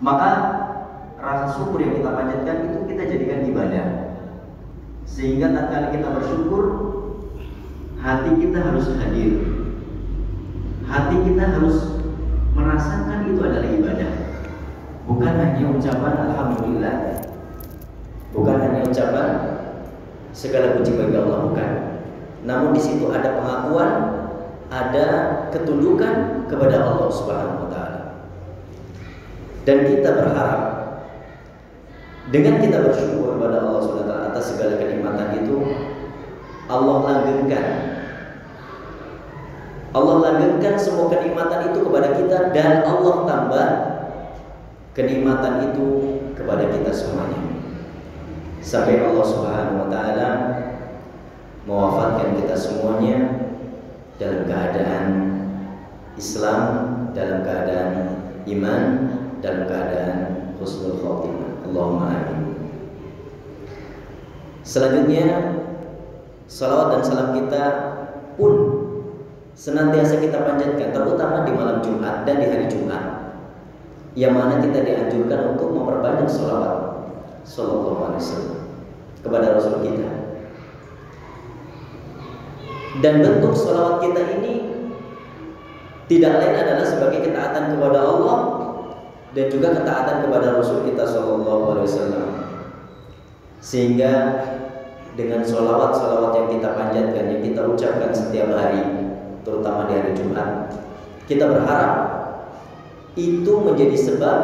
Maka rasa syukur yang kita panjatkan itu kita jadikan ibadah. Sehingga tatkala kita bersyukur, hati kita harus hadir. Hati kita harus merasakan itu adalah ibadah. Bukan hanya ucapan alhamdulillah, bukan hanya ucapan segala puji bagi Allah, bukan. Namun di situ ada pengakuan, ada ketundukan kepada Allah Subhanahu wa taala. Dan kita berharap dengan kita bersyukur kepada Allah Subhanahu wa taala atas segala kenikmatan itu, Allah langgengkan semua kenikmatan itu kepada kita, dan Allah tambah kenikmatan itu kepada kita semuanya. Sampai Allah Subhanahu wa taala mewafatkan kita semuanya dalam keadaan Islam, dalam keadaan iman, dalam keadaan husnul khotimah. Allahumma amin. Selanjutnya, salawat dan salam kita pun senantiasa kita panjatkan, terutama di malam Jumat dan di hari Jumat, yang mana kita dianjurkan untuk memperbanyak salawat sallallahu alaihi wasallam kepada Rasul kita. Dan bentuk salawat kita ini tidak lain adalah sebagai ketaatan kepada Allah dan juga ketaatan kepada Rasul kita sallallahu alaihi wasallam. Sehingga dengan salawat-salawat yang kita panjatkan, yang kita ucapkan setiap hari, terutama di hari Jumat, kita berharap itu menjadi sebab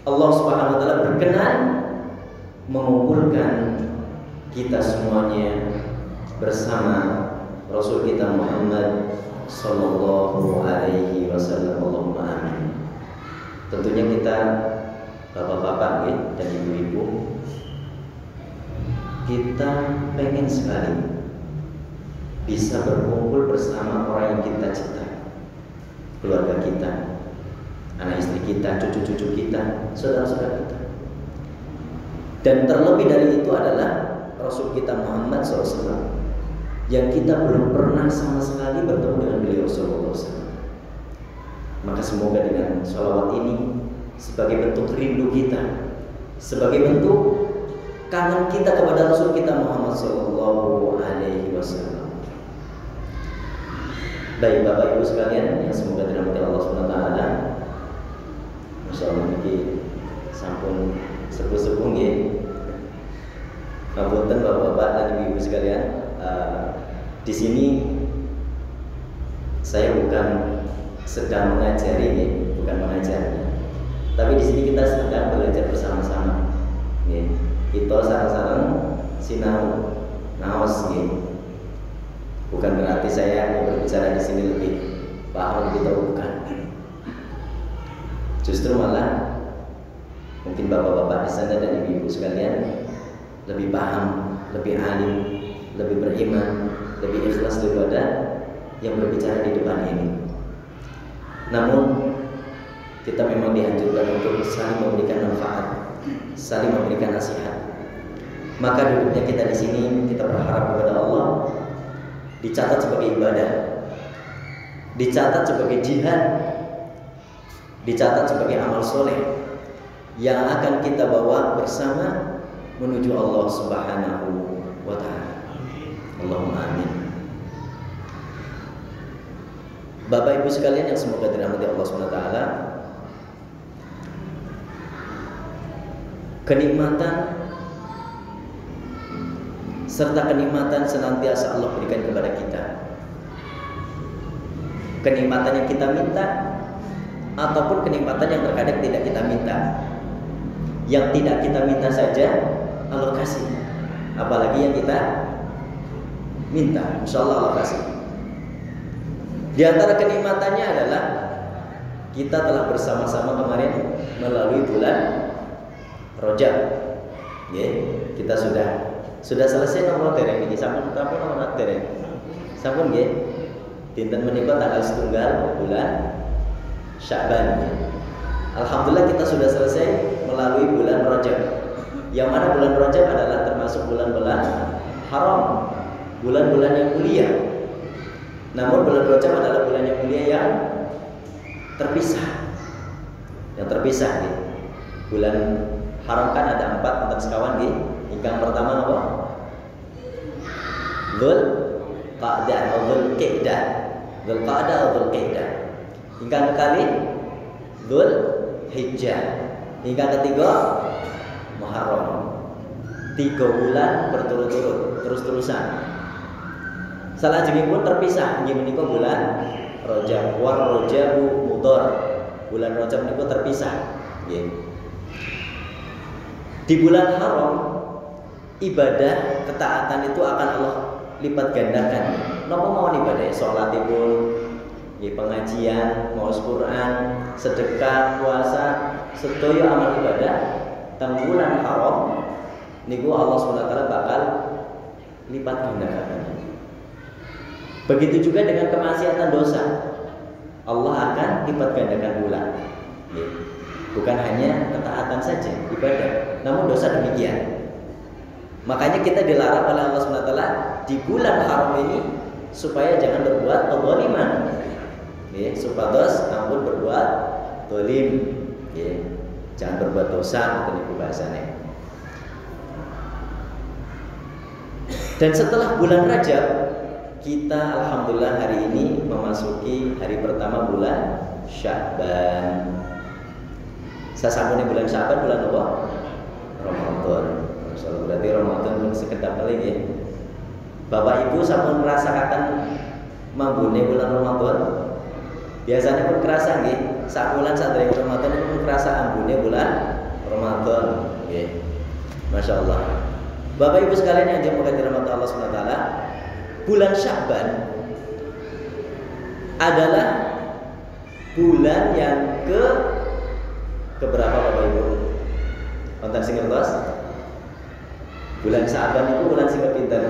Allah Subhanahu wa taala berkenan mengumpulkan kita semuanya bersama Rasul kita Muhammad sallallahu alaihi wasallam. Allahumma amin. Tentunya kita bapak-bapak dan ibu-ibu, kita pengen sekali bisa berkumpul bersama orang yang kita cintai, keluarga kita, anak istri kita, cucu-cucu kita, saudara-saudara kita. Dan terlebih dari itu adalah Rasul kita Muhammad SAW, yang kita belum pernah sama sekali bertemu dengan beliau SAW. Maka semoga dengan sholawat ini sebagai bentuk rindu kita, sebagai bentuk kangen kita kepada Rasul kita Muhammad SAW. Baik Bapak Ibu sekalian yang semoga dirahmati Allah SWT, Masya Allah ini sampun sepuh-sepuh nggih. Ngapunten Bapak-bapak dan Ibu-ibu sekalian, di sini saya bukan sedang mengajari nggih, bukan mengajar. Tapi di sini kita sedang belajar bersama-sama nggih. Kita sareng-sareng sinau naos nggih. Bukan berarti saya berbicara di sini lebih paham kita, bukan. Justru malah mungkin bapak-bapak di sana dan ibu-ibu sekalian lebih paham, lebih alim, lebih beriman, lebih ikhlas daripada yang berbicara di depan ini. Namun kita memang dianjurkan untuk saling memberikan manfaat, saling memberikan nasihat. Maka duduknya kita di sini, kita berharap kepada Allah dicatat sebagai ibadah, dicatat sebagai jihad, dicatat sebagai amal soleh yang akan kita bawa bersama menuju Allah Subhanahu wa ta'ala. Allahumma amin. Bapak Ibu sekalian yang semoga dirahmati Allah Subhanahu wa ta'ala, kenikmatan serta kenikmatan senantiasa Allah berikan kepada kita. Kenikmatan yang kita minta ataupun kenikmatan yang terkadang tidak kita minta. Yang tidak kita minta saja Allah kasih, apalagi yang kita minta, insya Allah Allah kasih. Di antara kenikmatannya adalah kita telah bersama-sama kemarin melalui bulan Rajab. Kita sudah selesai nomor dereng ini, sampun nomor dereng. Sampun nggih. Dinten menika tanggal 1 bulan Sya'ban. Alhamdulillah kita sudah selesai melalui bulan Rajab. Yang mana bulan Rajab adalah termasuk bulan-bulan haram, bulan-bulan yang mulia. Namun bulan Rajab adalah bulan yang mulia yang terpisah. yang terpisah nggih. Bulan haram kan ada 4 wonten sekawan nggih. Ingkang pertama napa? Dzulqa'dah atau Dzulqa'dah. Dzulqa'dah atau Dzulqa'dah. Ingkang kali Dzulhijjah. Ingkang ketiga Muharram. 3 bulan berturut-turut, terus-terusan. Salajengipun terpisah inggih menika bulan Rajab, wa Rajabu Mudhar. Bulan Rajab niku terpisah. Nggih. Di bulan haram ibadah ketaatan itu akan Allah lipat gandakan. Napa mawon ibadah salatipun, nggih pengajian, maos Quran, sedekah, puasa, sedaya amal ibadah teng bulan haram niku Allah SWT bakal lipat gandakan. Begitu juga dengan kemaksiatan dosa, Allah akan lipat gandakan pula. Bukan hanya ketaatan saja ibadah, namun dosa demikian. Makanya kita dilarang oleh Allah SWT di bulan haram ini supaya jangan berbuat kezaliman. Supados ampun berbuat zalim. Jangan berbuat dosa, itu niku bahasane. Dan setelah bulan Rajab, kita alhamdulillah hari ini memasuki hari pertama bulan Sya'ban. Sasampune bulan Sya'ban bulan apa? Ramadan. Masyaallah, berarti Ramadan pun sekedap kali ya. Bapak Ibu sampun merasakan mambune bulan Ramadan. Biasanya pun kerasa nggih, sak bulan sadurunge Ramadan itu pun kerasa ambune bulan Ramadan nggih. Masyaallah. Bapak Ibu sekalian yang dirahmati Allah Subhanahu wa taala, bulan Sya'ban adalah bulan yang keberapa Bapak Ibu? Wonten sing ngertos? Bulan Sya'ban itu bulan sing pinten?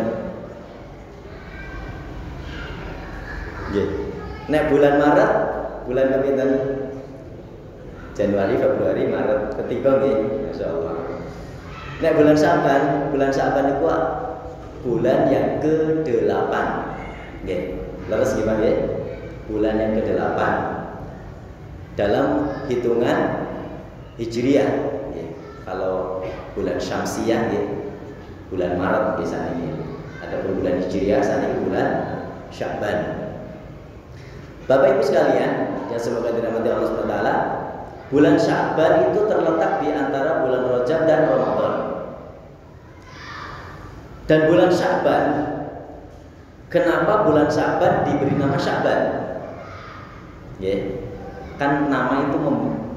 Nggih. Nek bulan Maret, bulan pinten? Januari, Februari, Maret. Ketiga nggih, masyaallah. Nek bulan Sya'ban itu bulan yang ke-8. Nggih. Leres gimana nggih? Bulan yang ke-8 dalam hitungan Hijriah. Nggih. Kalau bulan Syamsiah nggih, bulan Maret biasanya nggih. Adapun bulan Hijriah sana bulan Sya'ban. Bapak Ibu sekalian, yang semoga dirahmati Allah SWT, bulan Sya'ban itu terletak di antara bulan Rajab dan Ramadan. Dan bulan Sya'ban, kenapa bulan Sya'ban diberi nama Sya'ban? Ya, kan nama itu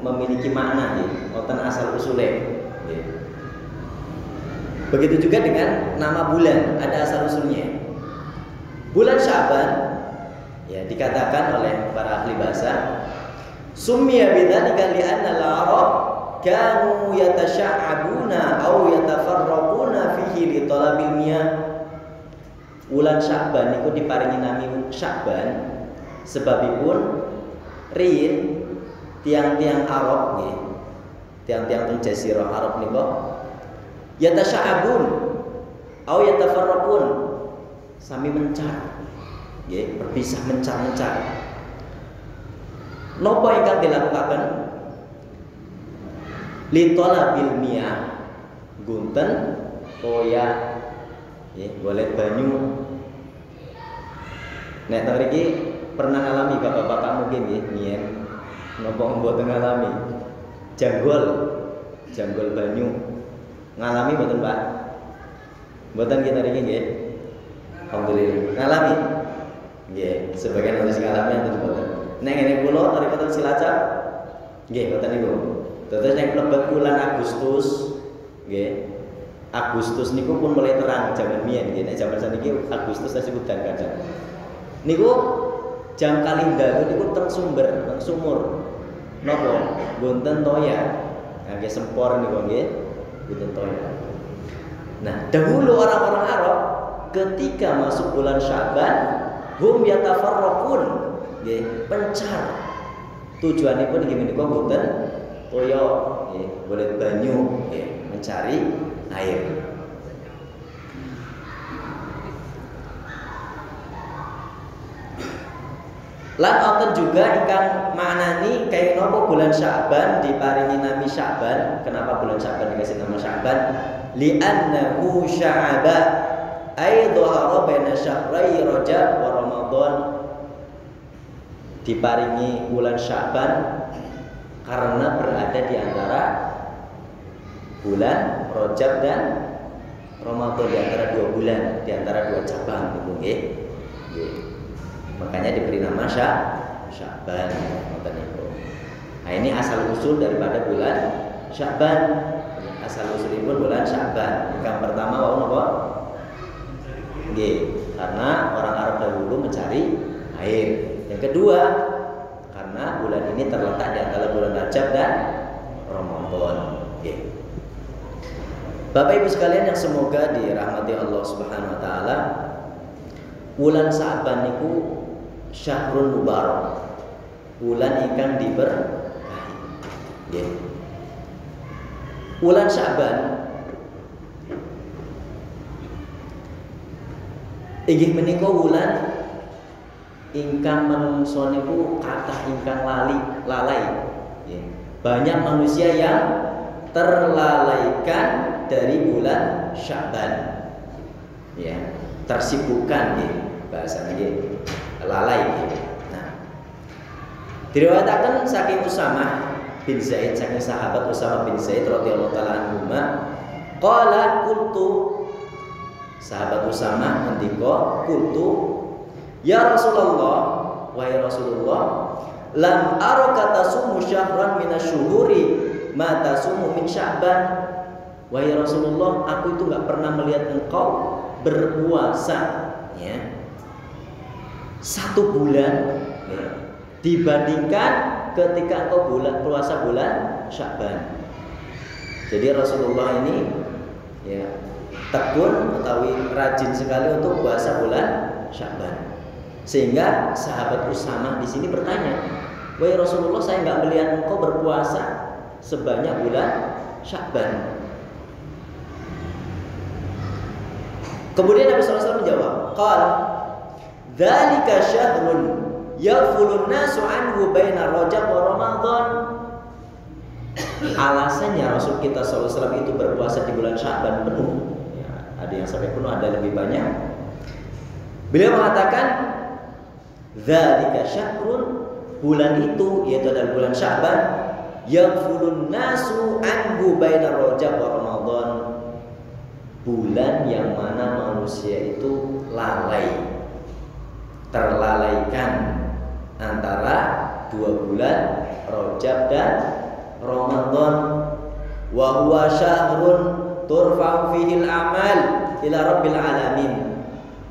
memiliki makna, ya, wonten asal usulnya. Ya. Begitu juga dengan nama bulan, ada asal usulnya. Bulan Sya'ban, ya, dikatakan oleh para ahli bahasa, summiya bidzalika li'anna al-Arab kanu yatasha'abuna aw yatafarraquna fihi li talabil miyah. Bulan Sya'ban niku diparingi nami Sya'ban sebabipun riyin tiang-tiang Arab nggih, tiang-tiang teng jazirah Arab niku yatasha'abun aw yatafarraqun, sami mencar nggih, berpisah mencar-mencar. Napa ingkang dilakukan? Litolabil miyah, gunten toya, golek banyu. Nek ta mriki pernah ngalami bapak-bapak mungkin nggih, nyen napa mboten ngalami? Janggol banyu. Ngalami mboten, Pak? Mboten kita niki nggih. Alhamdulillah. Ngalami? Nggih, sebagian harus ngalami enten mboten. Nek ngene kula tarekipun Cilacap nggih ngoten niku. Terus nek mlebet bulan Agustus nggih. Agustus niku pun mulai terang jaman biyen nggih. Nek jaman saniki Agustus tasih udan kadang. Niku jam kalih niku teng sumur. Napa? Wonten toya. Nggih sempor niku nggih. Wonten toya. Nah, dahulu orang-orang Arab ketika masuk bulan Sya'ban hum yatafarraqun, nggih, pencar. Tujuanipun nggih menika boten toya, nggih, golek banyu, nggih, mencari air. Lan oten juga ingkang maknani kaya napa bulan Sya'ban diparingi nami Sya'ban. Kenapa bulan Sya'ban dikasih nama Sya'ban? Li'annahu sya'aba ay dhahara baina syahrai Rajab wa Ramadan. Diparingi bulan Sya'ban karena berada di antara bulan Rajab dan Ramadan, di antara dua bulan, di antara dua cabang itu nggih. Makanya diberi nama Sya'ban. Nah, ini asal usul daripada bulan Sya'ban. Asal usulipun bulan Sya'ban. Yang pertama wau napa? Nggih, karena orang Arab dahulu mencari air. Yang kedua, karena bulan ini terletak di antara bulan Rajab dan Ramadan. Nggih. Bapak Ibu sekalian yang semoga dirahmati Allah Subhanahu wa taala, bulan Sya'ban niku syahrul mubarak. Bulan ingkang diberkahi. Nggih. Bulan Sya'ban inggih menika wulan ingkang manungsa niku kathah ingkang lalai. Banyak manusia yang terlalaikan dari bulan Sya'ban. Ya, tersibukkan nggih bahasane nggih, lalai nggih. Nah, diriwayataken saking Usamah bin Zaid, saking sahabat Usamah bin Zaid radhiyallahu taala anhu, qala qultu, sahabat Usamah ngendika, qultu ya Rasulullah, wahai Rasulullah, lam araka tasumu syahran minasyuhuri ma tasumu min Sya'ban. Wahai Rasulullah, aku itu nggak pernah melihat engkau berpuasa ya, satu bulan ya, dibandingkan ketika engkau puasa bulan Sya'ban. Jadi Rasulullah ini ya tekun atau rajin sekali untuk puasa bulan Sya'ban. Sehingga sahabat Usamah di sini bertanya, wahai Rasulullah, saya nggak melihat engkau berpuasa sebanyak bulan Sya'ban. Kemudian Nabi SAW menjawab, qala dzalika syahrun yaghfulun nasu anhu baina Rajab wa Ramadan. Alasannya Rasul kita SAW itu berpuasa di bulan Sya'ban penuh ya, ada yang sampai penuh, ada lebih banyak. Beliau mengatakan dzalika syahrun, bulan itu yaitu adalah bulan Sya'ban, yaghfulun nasu anhu baina Rajab wa Ramadan, bulan yang mana manusia itu lalai, terlalaikan antara dua bulan Rajab dan Ramadan. Wa huwa syahrun turfa'u fihi al-amal ila rabbil alamin.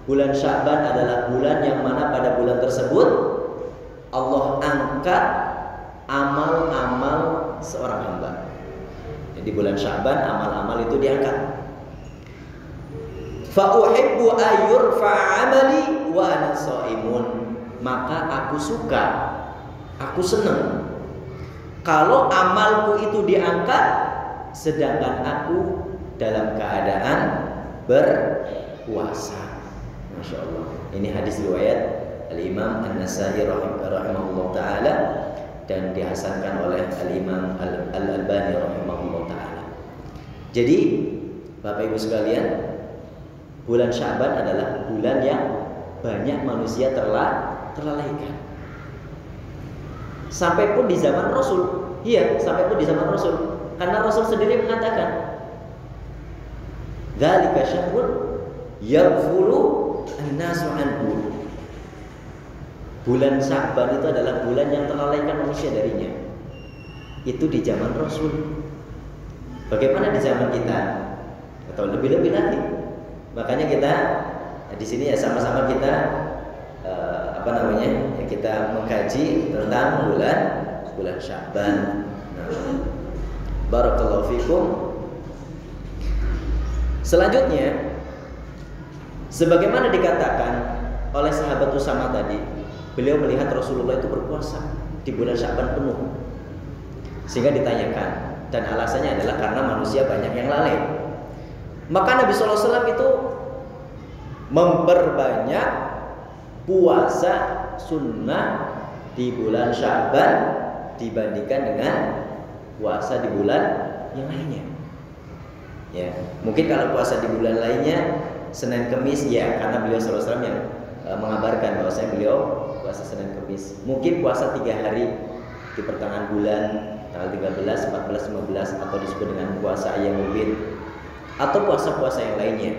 Bulan Sya'ban adalah bulan yang mana pada bulan tersebut Allah angkat amal-amal seorang hamba. Jadi bulan Sya'ban amal-amal itu diangkat. Fa uhibbu ayyurfa 'amali wa ana shaimun. Maka aku suka, aku senang kalau amalku itu diangkat sedangkan aku dalam keadaan berpuasa. Masya Allah. Ini hadis riwayat Al-Imam An-Nasai rahimahullah ta'ala dan dihasankan oleh Al-Imam Al-Albani rahimahullah ta'ala. Jadi Bapak Ibu sekalian, bulan Sya'ban adalah bulan yang banyak manusia terlalaikan. Sampai pun di zaman Rasul. Iya, sampai pun di zaman Rasul. Karena Rasul sendiri mengatakan, dzalika syahrun yaghfulu an-nasu anhu. Bulan Sya'ban itu adalah bulan yang terlalaikan manusia darinya. Itu di zaman Rasul. Bagaimana di zaman kita? Atau lebih-lebih lagi. Makanya kita di sini ya sama-sama kita ya, kita mengkaji tentang bulan Sya'ban. Barakallahu fikum. Selanjutnya, sebagaimana dikatakan oleh sahabat Usamah tadi, beliau melihat Rasulullah itu berpuasa di bulan Sya'ban penuh. Sehingga ditanyakan, dan alasannya adalah karena manusia banyak yang lalai. Maka Nabi SAW itu memperbanyak puasa sunnah di bulan Sya'ban dibandingkan dengan puasa di bulan yang lainnya. Ya, mungkin kalau puasa di bulan lainnya Senin Kemis, ya karena beliau SAW yang mengabarkan bahwasanya beliau puasa Senin Kemis. Mungkin puasa 3 hari di pertengahan bulan, tanggal 13, 14, 15, atau disebut dengan puasa Ayyamul Bid, atau puasa-puasa yang lainnya.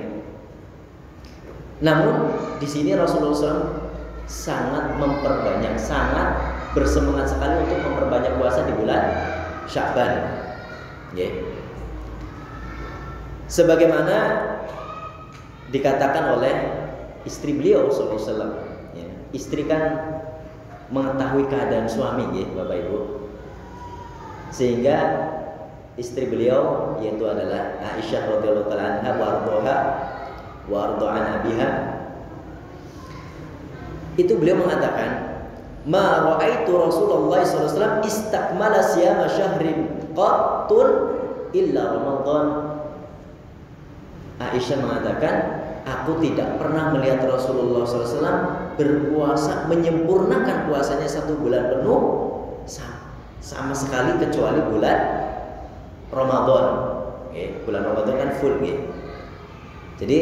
Namun di sini Rasulullah SAW sangat memperbanyak, sangat bersemangat sekali untuk memperbanyak puasa di bulan Sya'ban. Sebagaimana dikatakan oleh istri beliau sallallahu alaihi wasallam, istri kan mengetahui keadaan suami, Bapak Ibu, sehingga istri beliau yaitu adalah Aisyah radhiyallahu taala anha wa arda'an abiha, itu beliau mengatakan, ma ra'aitu Rasulullah sallallahu alaihi wasallam istakmala siyama syahrin qattun illa Ramadan. Aisyah mengatakan, aku tidak pernah melihat Rasulullah SAW berpuasa, menyempurnakan puasanya 1 bulan penuh sama sekali kecuali bulan Ramadan. Bulan Ramadan kan full. Jadi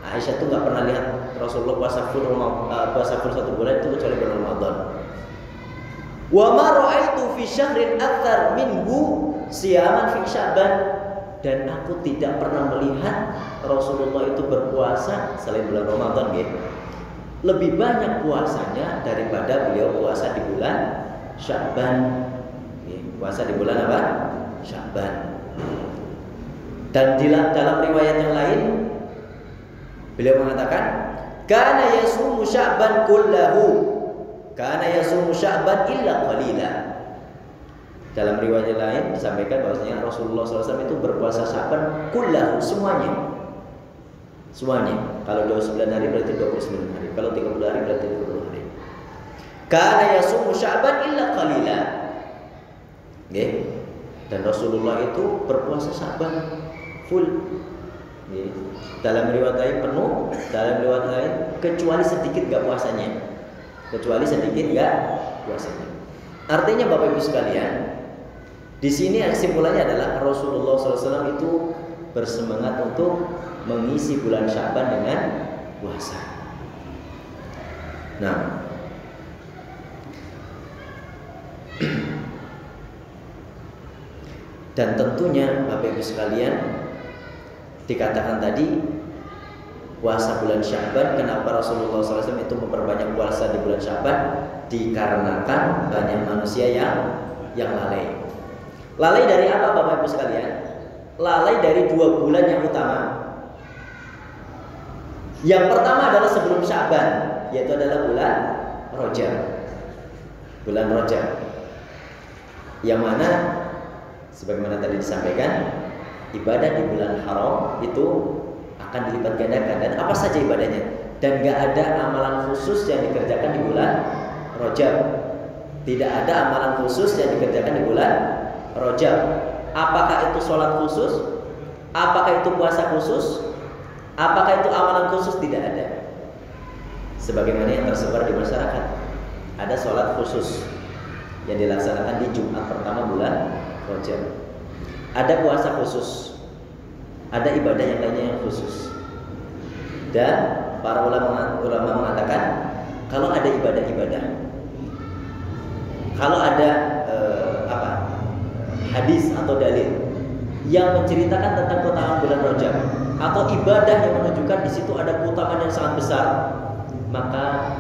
Aisyah tuh nggak pernah lihat Rasulullah puasa full 1 bulan itu kecuali bulan Ramadan. Wa ma ra'aitu fi syahrin aktsar minhu siyaman fi Sya'ban, dan aku tidak pernah melihat Rasulullah itu berpuasa selain bulan Ramadan, lebih banyak puasanya daripada beliau puasa di bulan Sya'ban. Puasa di bulan apa? Sya'ban. Dan dalam riwayat yang lain beliau mengatakan, kana yasumu Sya'ban kullahu, kana yasumu Sya'ban illa qalila. Dalam riwayat lain disampaikan bahwasanya Rasulullah SAW itu berpuasa Sya'ban kullahu, semuanya. Kalau 29 hari berarti 29 hari. Kalau 30 hari berarti 30 hari. Kana yasumu Sya'ban illa qalila. Dan Rasulullah itu berpuasa Sya'ban full. Dalam riwayat lain penuh, dalam riwayat lain kecuali sedikit gak puasanya. Artinya Bapak Ibu sekalian, di sini kesimpulannya adalah Rasulullah SAW itu bersemangat untuk mengisi bulan Sya'ban dengan puasa. Nah, dan tentunya Bapak Ibu sekalian, dikatakan tadi puasa bulan Sya'ban, kenapa Rasulullah SAW itu memperbanyak puasa di bulan Sya'ban? Dikarenakan banyak manusia yang lalai. Lalai dari apa Bapak Ibu sekalian? Lalai dari 2 bulan yang utama. Yang pertama adalah sebelum Sya'ban, yaitu adalah bulan Rajab. Bulan Rajab, yang mana sebagaimana tadi disampaikan, ibadah di bulan haram itu akan dilipat gandakan. Dan apa saja ibadahnya? Dan gak ada amalan khusus yang dikerjakan di bulan Rajab. Tidak ada amalan khusus yang dikerjakan di bulan Rajab. Apakah itu sholat khusus? Apakah itu puasa khusus? Apakah itu amalan khusus? Tidak ada. Sebagaimana yang tersebar di masyarakat, ada sholat khusus yang dilaksanakan di Jumat pertama bulan Rajab. Ada puasa khusus, ada ibadah yang lainnya yang khusus. Dan para ulama mengatakan, kalau ada ibadah-ibadah, kalau ada hadis atau dalil yang menceritakan tentang keutamaan bulan Rajab, atau ibadah yang menunjukkan di situ ada keutamaan yang sangat besar, maka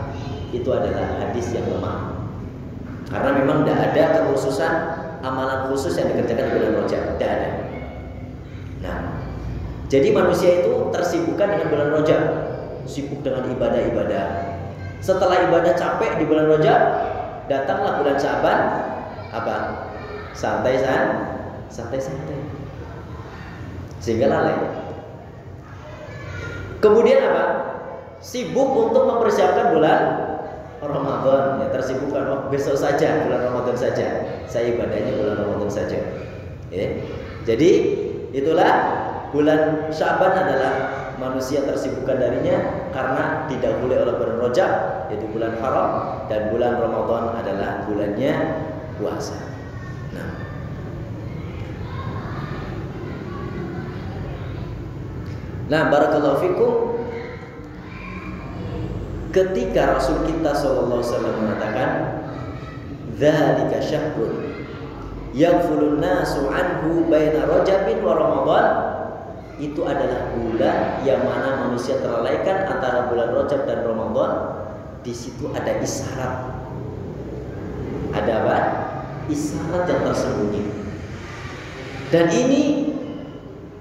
itu adalah hadis yang lemah. Karena memang tidak ada kekhususan amalan khusus yang dikerjakan di bulan Rajab, tidak ada. Nah, jadi manusia itu tersibukkan dengan bulan Rajab, sibuk dengan ibadah-ibadah. Setelah ibadah capek di bulan Rajab, datanglah bulan Sya'ban, apa? Santai-santai, sehingga lalai. Kemudian apa? Sibuk untuk mempersiapkan bulan Ramadan, ya tersibukkan, oh besok saja, bulan Ramadan saja, saya ibadahnya bulan Ramadan saja. Jadi itulah bulan Sya'ban adalah manusia tersibukkan darinya karena didahului oleh bulan Rajab, yaitu bulan haram, dan bulan Ramadan adalah bulannya puasa. Nah, barakallahu fikum. Ketika Rasul kita sallallahu alaihi wasallam mengatakan, "Dzalika syahrun yaghfulun nasu anhu baina Rajabin wa Ramadan," itu adalah bulan yang mana manusia terlalaikan antara bulan Rajab dan Ramadan. Di situ ada isyarat. Ada apa? Isyarat yang tersembunyi. Dan ini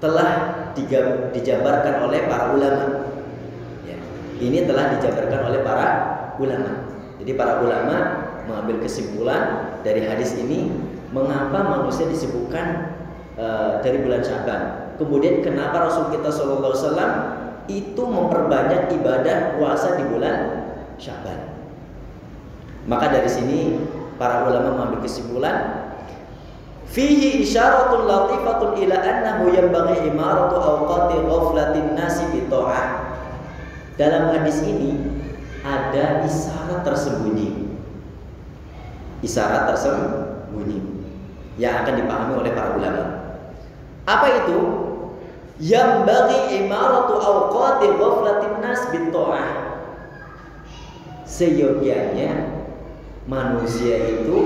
telah dijabarkan oleh para ulama. Ya, ini telah dijabarkan oleh para ulama. Jadi para ulama mengambil kesimpulan dari hadis ini, mengapa manusia disibukkan dari bulan Syaban. Kemudian kenapa Rasul kita sallallahu alaihi wasallam itu memperbanyak ibadah puasa di bulan Syaban. Maka dari sini para ulama mengambil kesimpulan, fihi isyaratun latifatun ila annahu yanbaghi imaratu awqati ghaflatin nasi bi ta'ah. Dalam hadis ini ada isyarat tersembunyi. Isyarat tersembunyi yang akan dipahami oleh para ulama. Apa itu? Yanbaghi imaratu awqati ghaflatin nas bi ta'ah. Seyogianya manusia itu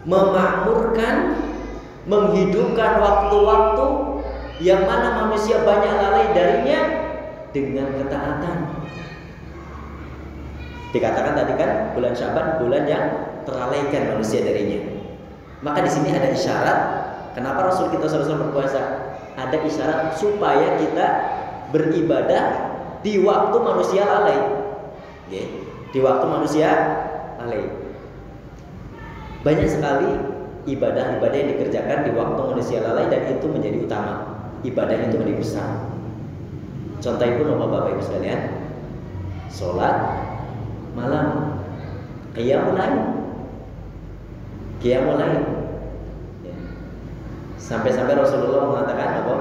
memakmurkan, menghidupkan waktu-waktu yang mana manusia banyak lalai darinya dengan ketaatan. Dikatakan tadi kan bulan Syaban bulan yang terlalaikan manusia darinya. Maka di sini ada isyarat. Kenapa Rasul kita SAW berpuasa? Ada isyarat supaya kita beribadah di waktu manusia lalai. Di waktu manusia lalai. Banyak sekali ibadah-ibadah yang dikerjakan di waktu manusia lalai dan itu menjadi utama. Ibadahnya itu menjadi besar. Contoh itu Bapak Ibu sekalian, sholat malam, qiyamul lail. Sampai-sampai Rasulullah mengatakan apa?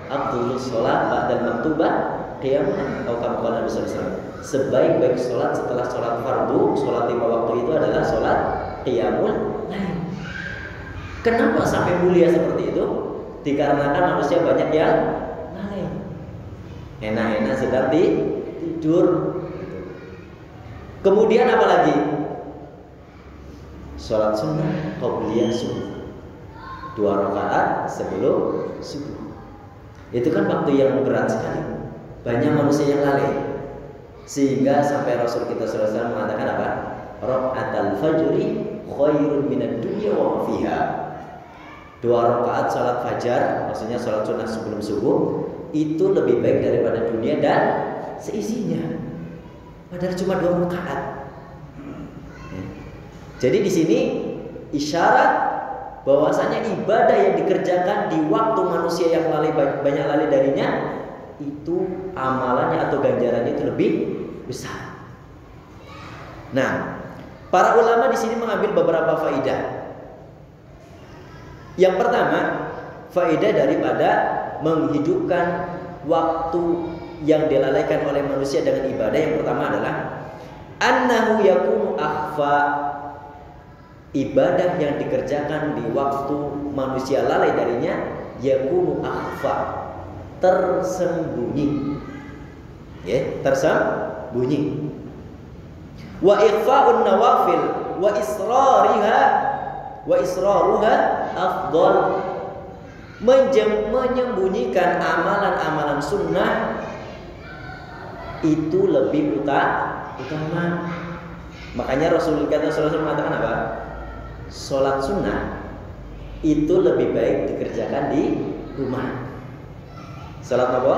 Afdhalus sholat ba'dal maktubah qiyamul lail. Atau kama qala Nabi sallallahu alaihi wasallam, sebaik-baik sholat setelah sholat fardu, sholat 5 waktu itu adalah sholat qiyamul lail. Kenapa sampai mulia seperti itu? Dikarenakan manusia banyak yang lalai. Enak-enak sedang tidur. Kemudian apa lagi? Sholat sunnah qabliyah subuh, 2 rakaat sebelum subuh. Itu kan waktu yang berat sekali. Banyak manusia yang lalai. Sehingga sampai Rasul kita SAW mengatakan apa? Raka'atul fajri khairun minad dunya wa ma fiha. 2 rakaat salat fajar, maksudnya salat sunnah sebelum subuh, itu lebih baik daripada dunia dan seisinya. Padahal cuma 2 rakaat. Jadi di sini isyarat bahwasanya ibadah yang dikerjakan di waktu manusia yang banyak lalai darinya, itu amalannya atau ganjarannya itu lebih besar. Nah, para ulama di sini mengambil beberapa faidah. Yang pertama, faedah daripada menghidupkan waktu yang dilalaikan oleh manusia dengan ibadah. Yang pertama adalah annahu yakunu akhfa. Ibadah yang dikerjakan di waktu manusia lalai darinya yakunu akhfa, tersembunyi. Tersembunyi. Wa ikhfa'un nawafil wa israruha afdal. Menyembunyikan amalan-amalan sunnah itu lebih utama. Makanya Rasulullah SAW mengatakan apa? Sholat sunnah itu lebih baik dikerjakan di rumah. Sholat apa?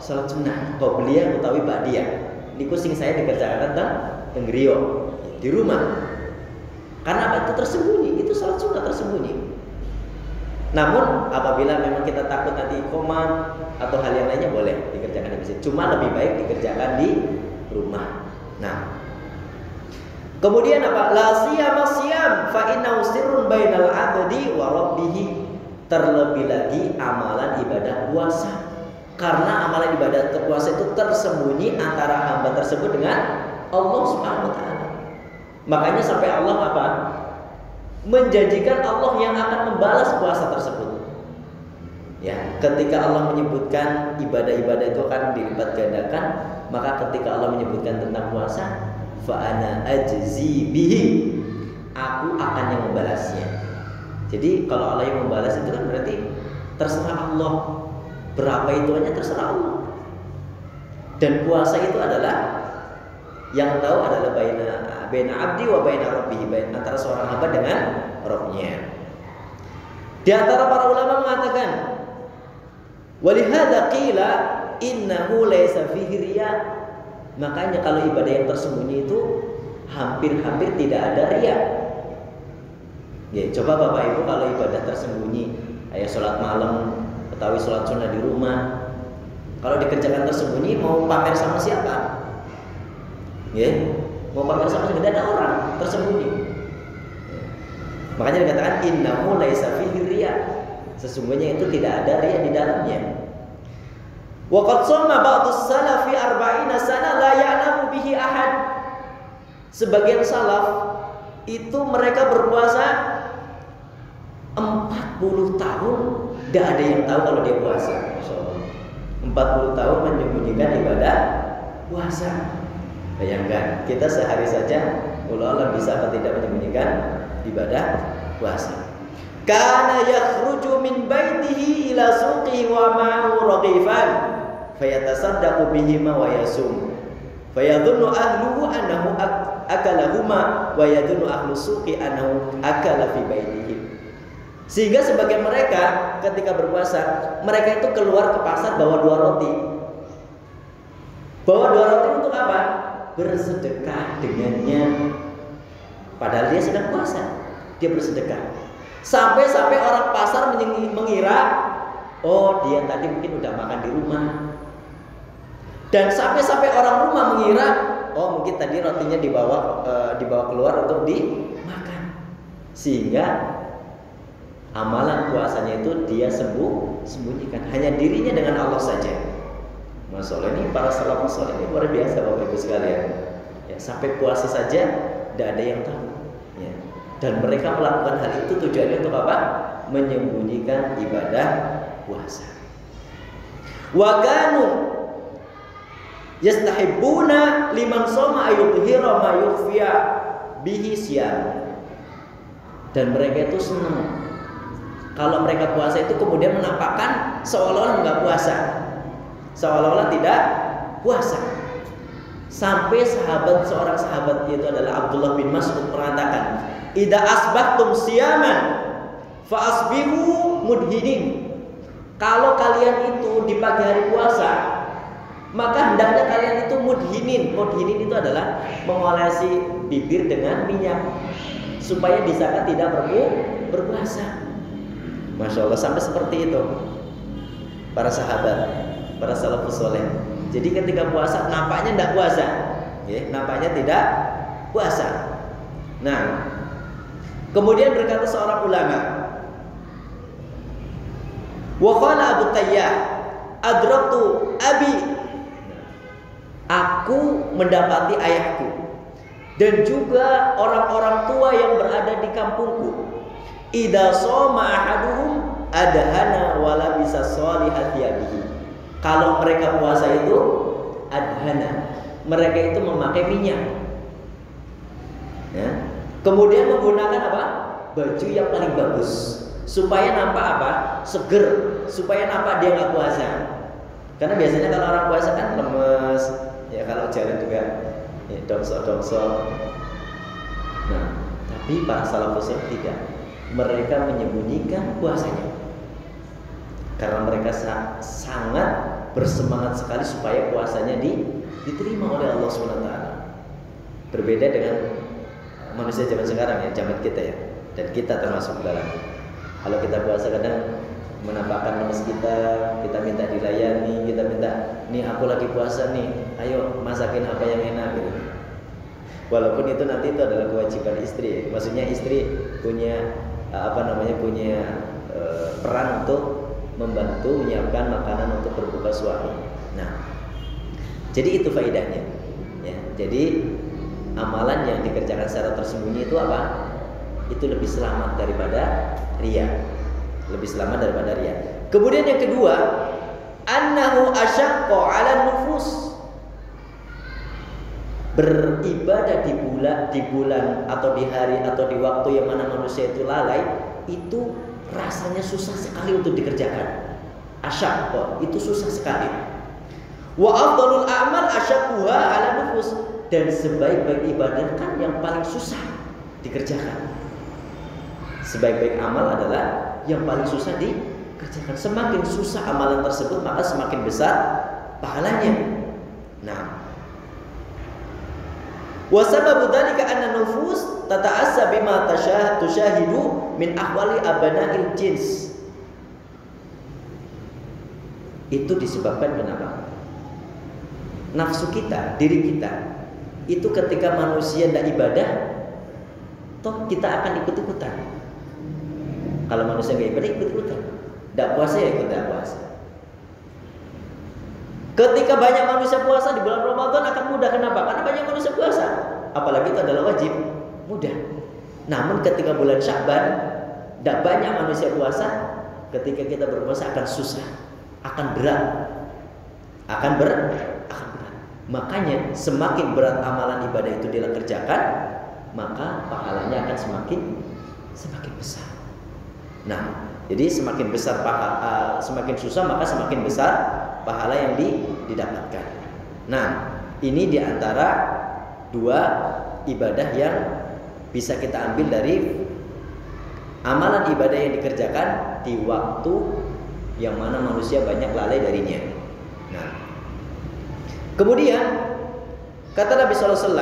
Sholat sunnah qobliyah utawi ba'diyah. Niku sing saya dikerjakan teng griya di rumah. Karena apa? Itu tersembunyi, itu sholat sunnah tersembunyi. Namun apabila memang kita takut nanti koma atau hal yang lainnya, boleh dikerjakan di masjid. Cuma lebih baik dikerjakan di rumah. Nah, kemudian apa? La siyama siyam fa innahu sirrun bainal 'abdi wa rabbih. Terlebih lagi amalan ibadah puasa. Karena amalan ibadah puasa itu tersembunyi antara hamba tersebut dengan Allah Subhanahu wa taala. Makanya sampai Allah apa? Menjanjikan Allah yang akan membalas puasa tersebut. Ya, ketika Allah menyebutkan ibadah-ibadah itu akan dilipat gandakan, maka ketika Allah menyebutkan tentang puasa, fa ana ajzi bihi, aku akan yang membalasnya. Jadi kalau Allah yang membalas itu kan berarti terserah Allah. Berapa itu hanya terserah Allah. Dan puasa itu adalah yang tahu adalah baina abdi wa baina rabbih, antara seorang hamba dengan Rabbnya. Di antara para ulama mengatakan, walihada qila innahu laysa fihi riya. Makanya kalau ibadah yang tersembunyi itu hampir-hampir tidak ada riya. Ya, coba Bapak Ibu kalau ibadah tersembunyi, kayak sholat malam, ketahui sholat sunnah di rumah, kalau dikerjakan tersembunyi mau pamer sama siapa? Ya, mau pamer sama siapa? Tidak ada orang, tersembunyi. Ya. Makanya dikatakan innahu laisa fihi riya. Sesungguhnya itu tidak ada riya di dalamnya. Wa qad shamma ba'dus salafi 40 sana la ya'lamu bihi ahad. Sebagian salaf itu mereka berpuasa 40 tahun, tidak ada yang tahu kalau dia puasa. 40 tahun menyembunyikan ibadah puasa. Bayangkan, kita sehari saja Allah bisa atau tidak menyembunyikan ibadah puasa. Kana yakhruju min baitihi ila suqihi wa ma'ahu raghifan fayatasaddaqu bihima wa yasum. Fayadhunnu ahluhu annahu akalahuma wa yadhunnu ahlu suqi annahu akala fi baitihi. Sehingga sebagian mereka ketika berpuasa, mereka itu keluar ke pasar bawa 2 roti. Bawa 2 roti untuk apa? Bersedekah dengannya. Padahal dia sedang puasa, dia bersedekah. Sampai-sampai orang pasar mengira, oh dia tadi mungkin udah makan di rumah. Dan sampai-sampai orang rumah mengira, oh mungkin tadi rotinya dibawa keluar untuk dimakan. Sehingga amalan puasanya itu dia sembunyikan, hanya dirinya dengan Allah saja. Masya Allah, ini para salafus saleh ini luar biasa Bapak Ibu sekalian. Ya, sampai puasa saja tidak ada yang tahu. Ya. Dan mereka melakukan hal itu tujuannya untuk apa? Menyembunyikan ibadah puasa. Wa kanu yastahibbuna liman shoma ayudhira ma yukhfiya bihi siyam. Dan mereka itu senang kalau mereka puasa itu kemudian menampakkan seolah-olah nggak puasa, seolah-olah tidak puasa. Sampai seorang sahabat yaitu adalah Abdullah bin Mas'ud mengatakan, "Idza asbahtum siyaman fa asbihu mudhinin." Kalau kalian itu di pagi hari puasa, maka hendaknya kalian itu mudhinin. Mudhinin itu adalah mengolesi bibir dengan minyak supaya disangka tidak berpuasa. Masya Allah, sampai seperti itu para sahabat, para salafus soleh. Jadi ketika puasa nampaknya tidak puasa, ya, nampaknya tidak puasa. Nah, kemudian berkata seorang ulama, wa qala Abu Tayyah, adraktu abi, aku mendapati ayahku dan juga orang-orang tua yang berada di kampungku. Idza shoma ahaduhum adhana wala bisa sholihati yabihi. Kalau mereka puasa itu adhana, mereka itu memakai minyak. Ya. Kemudian menggunakan apa? Baju yang paling bagus supaya nampak apa? Seger, supaya nampak dia nggak puasa. Karena biasanya kalau orang puasa kan lemes, ya kalau jalan juga ya, dongsok-dongsok. Nah, tapi para salafus tidak. Mereka menyembunyikan puasanya karena mereka sangat bersemangat sekali supaya puasanya diterima oleh Allah SWT. Berbeda dengan manusia zaman sekarang ya, zaman kita ya, dan kita termasuk dalamnya. Kalau kita puasa kadang menampakkan lemes kita minta dilayani, kita minta, nih aku lagi puasa nih, ayo masakin apa yang enak gitu. Walaupun itu nanti itu adalah kewajiban istri, maksudnya istri punya punya peran untuk membantu menyiapkan makanan untuk berbuka suami. Nah, jadi itu faedahnya. Ya. Jadi amalan yang dikerjakan secara tersembunyi itu apa? Itu lebih selamat daripada riya. Lebih selamat daripada riya. Kemudian yang kedua, annahu asyaqqa 'alan nufus. Beribadah di bulan atau di hari atau di waktu yang mana manusia itu lalai, itu rasanya susah sekali untuk dikerjakan. Asyaqqa itu susah sekali. Wa afdalul a'mal asyaqquha 'ala nufus, dan sebaik-baik ibadah kan yang paling susah dikerjakan. Sebaik-baik amal adalah yang paling susah dikerjakan. Semakin susah amalan tersebut, maka semakin besar pahalanya. Nah, wa sababu dzalika anna nufus tata'assa bima tushahidu min ahwali abana'il jins. Itu disebabkan kenapa? Nafsu kita, diri kita, itu ketika manusia tidak ibadah, toh kita akan ikut-ikutan. Kalau manusia nggak ibadah, ikut-ikutan. Tidak puasa ya ikut tidak puasa. Ketika banyak manusia puasa di bulan Ramadan akan mudah. Kenapa? Karena banyak manusia puasa. Apalagi itu adalah wajib, mudah. Namun ketika bulan Sya'ban tidak banyak manusia puasa, ketika kita berpuasa akan susah, akan berat, akan berat. Makanya semakin berat amalan ibadah itu dikerjakan, maka pahalanya akan semakin besar. Nah, jadi semakin besar semakin susah, maka semakin besar pahala yang didapatkan. Nah, ini diantara dua ibadah yang bisa kita ambil dari amalan ibadah yang dikerjakan di waktu yang mana manusia banyak lalai darinya. Nah, kemudian kata Nabi SAW,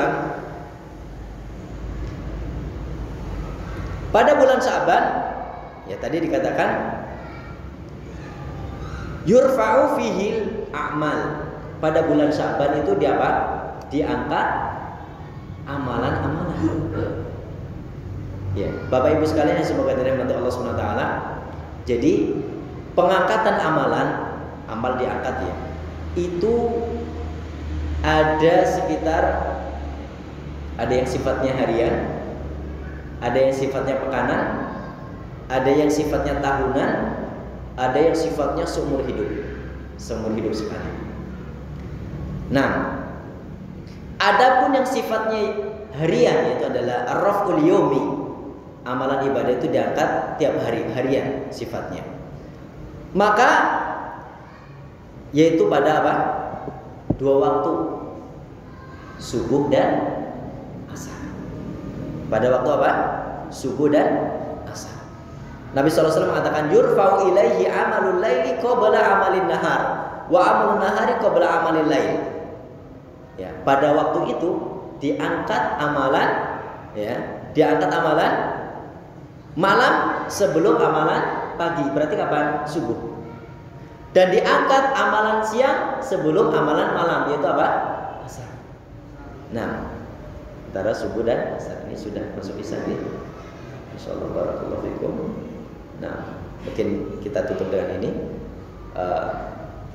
pada bulan Sya'ban, ya tadi dikatakan yurfa'u fihil a'mal. Pada bulan Sya'ban itu diangkat amalan-amalan. Ya, Bapak Ibu sekalian yang semoga dirahmati Allah Subhanahu wa taala. Jadi pengangkatan amal diangkat ya. Itu ada sekitar, ada yang sifatnya harian, ada yang sifatnya pekanan, ada yang sifatnya tahunan, ada yang sifatnya seumur hidup sekali. Nah, adapun yang sifatnya harian, yaitu adalah ar-raf'ul yaumi, amalan ibadah itu diangkat tiap hari, harian sifatnya. Maka yaitu pada apa? Dua waktu, subuh dan asar. Pada waktu apa? Subuh dan asar. Nabi SAW mengatakan yurfa'u ilaihi amalul laili qabla amalin nahar wa amalun nahari qabla amalil lail. Ya, pada waktu itu diangkat amalan, ya, diangkat amalan malam sebelum amalan pagi. Berarti kapan? Subuh. Dan diangkat amalan siang sebelum amalan malam, yaitu apa? Asar. Nah, antara subuh dan asar ini sudah masuk isya nih. Insyaallah barakallahu fikum. Nah, mungkin kita tutup dengan ini.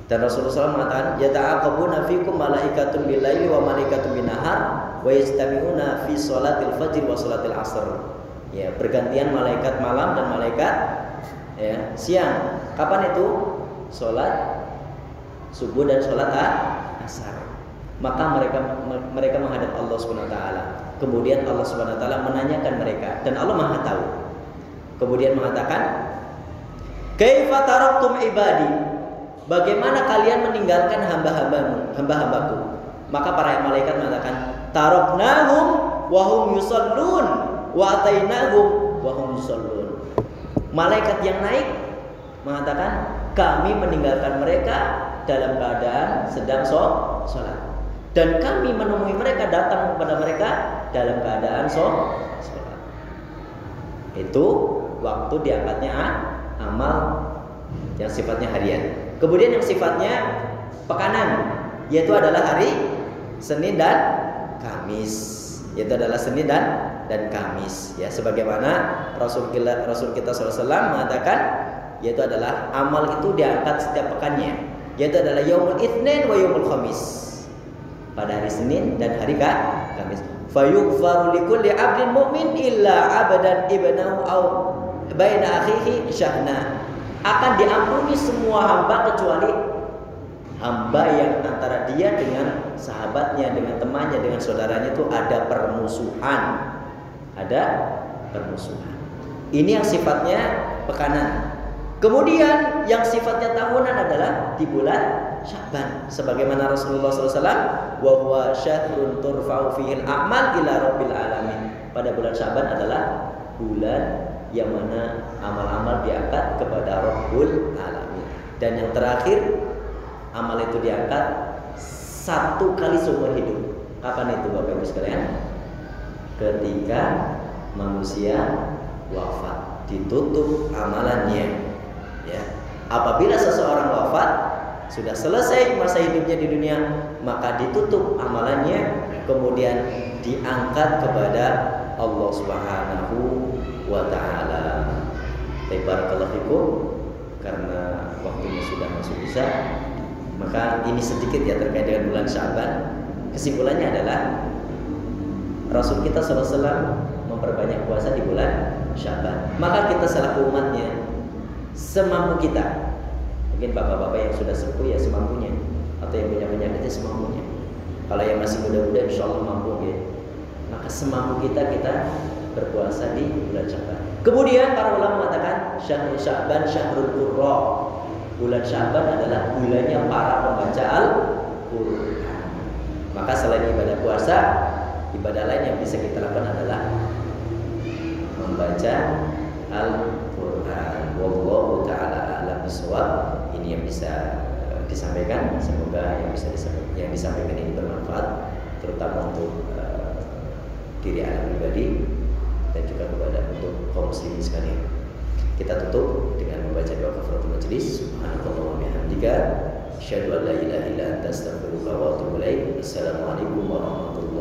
Dan Rasulullah SAW mengatakan, yata'aqabuna fikum malaikatun bil-laili wa malaikatun bin-nahar wa yastami'una fi sholatil fajr wa sholatil asr. Ya, bergantian malaikat malam dan malaikat ya siang. Kapan itu? Sholat subuh dan sholat asar. Maka mereka menghadap Allah Subhanahu wa taala. Kemudian Allah Subhanahu wa taala menanyakan mereka, dan Allah Maha tahu. Kemudian mengatakan, "Kaifa taraktum ibadi?" Bagaimana kalian meninggalkan hamba-hambaku? Maka para malaikat mengatakan, "Taraknahum wa hum yusallun wa atainahum wa hum yusallun." Malaikat yang naik mengatakan, kami meninggalkan mereka dalam keadaan sedang sholat, dan kami menemui mereka, datang kepada mereka dalam keadaan sholat. Itu waktu diangkatnya amal yang sifatnya harian. Kemudian yang sifatnya pekanan, yaitu adalah hari Senin dan Kamis, yaitu adalah Senin dan Kamis. Ya, sebagaimana Rasul kita SAW mengatakan, yaitu adalah amal itu diangkat setiap pekannya, yaitu adalah yaumul itsnin wa yaumul khamis. pada hari Senin dan hari Kamis. Fayughfaru likulli 'abdin mu'min illa 'abdan ibnahu aw baina akhihi syahna. Akan diampuni semua hamba kecuali hamba yang antara dia dengan sahabatnya, dengan temannya, dengan saudaranya itu ada permusuhan. Ada permusuhan. Ini yang sifatnya pekanan. Kemudian yang sifatnya tahunan adalah di bulan Sya'ban, sebagaimana Rasulullah SAW, wa huwa syahrun turfa'u fihil a'mal ila rabbil alamin. Pada bulan Sya'ban adalah bulan yang mana amal-amal diangkat kepada Rabbul Alamin. Dan yang terakhir, amal itu diangkat 1 kali seumur hidup. Kapan itu Bapak Ibu sekalian? Ketika manusia wafat, ditutup amalannya. Ya. Apabila seseorang wafat, sudah selesai masa hidupnya di dunia, maka ditutup amalannya, kemudian diangkat kepada Allah Subhanahu wa ta'ala. Barakallahu fikum. Karena waktunya sudah masuk isya, maka ini sedikit ya terkait dengan bulan Sya'ban. Kesimpulannya adalah Rasul kita SAW memperbanyak puasa di bulan Sya'ban. Maka kita selaku umatnya, semampu kita, mungkin bapak-bapak yang sudah sepuh ya semampunya, atau yang punya penyakitnya semampunya. Kalau yang masih muda-muda insya Allah mampu ya. Maka semampu kita berpuasa di bulan Sya'ban. Kemudian para ulama mengatakan syahrul Sya'ban syahrul qurra. Bulan Sya'ban adalah bulannya para pembaca Al-Qur'an. Maka selain ibadah puasa, ibadah lain yang bisa kita lakukan adalah membaca Al-Qur'an. Wallahu ta'ala a'lam bishawab. Ini yang bisa disampaikan. Semoga yang disampaikan ini bermanfaat, terutama untuk diri anak pribadi dan juga kepada untuk kaum muslimin sekalian. Kita tutup dengan membaca doa kafaratul majelis. Subhanallah wa bihamdika, asyhadu an la ilaha illa anta, astaghfiruka wa atubu ilaik. Assalamualaikum warahmatullahi wabarakatuh.